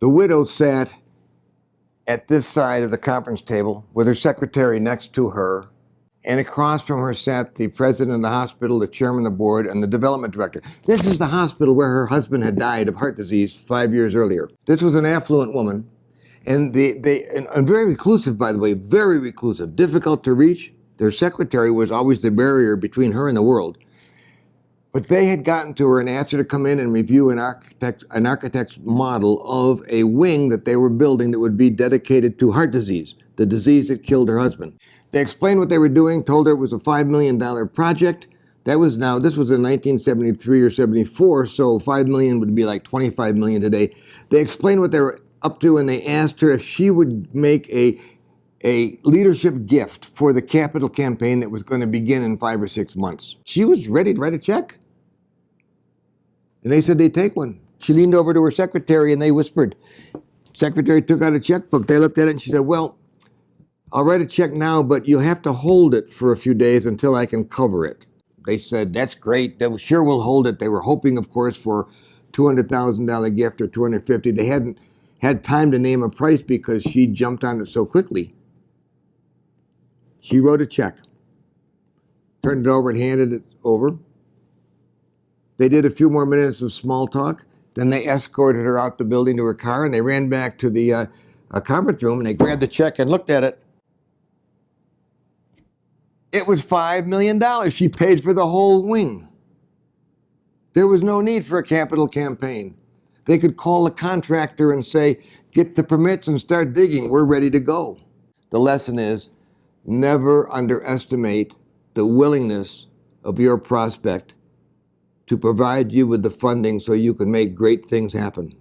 The widow sat at this side of the conference table with her secretary next to her, and across from her sat the president of the hospital, the chairman of the board, and the development director. This is the hospital where her husband had died of heart disease 5 years earlier. This was an affluent woman, and and very reclusive, by the way, very reclusive, difficult to reach. Their secretary was always the barrier between her and the world. But they had gotten to her and asked her to come in and review an architect's model of a wing that they were building that would be dedicated to heart disease, the disease that killed her husband. They explained what they were doing, told her it was a $5 million project. This was in 1973 or 74, so $5 million would be like $25 million today. They explained what they were up to, and they asked her if she would make a leadership gift for the capital campaign that was going to begin in 5 or 6 months. She was ready to write a check. And they said they'd take one. She leaned over to her secretary and they whispered. Secretary took out a checkbook. They looked at it and she said, well, I'll write a check now, but you'll have to hold it for a few days until I can cover it. They said, that's great. Sure, we'll hold it. They were hoping, of course, for $200,000 gift or $250,000. They hadn't had time to name a price because she jumped on it so quickly. She wrote a check, turned it over and handed it over. They did a few more minutes of small talk. Then they escorted her out the building to her car, and they ran back to the conference room, and they grabbed the check and looked at it. It was $5 million. She paid for the whole wing. There was no need for a capital campaign. They could call a contractor and say, get the permits and start digging. We're ready to go. The lesson is, never underestimate the willingness of your prospect to provide you with the funding so you can make great things happen.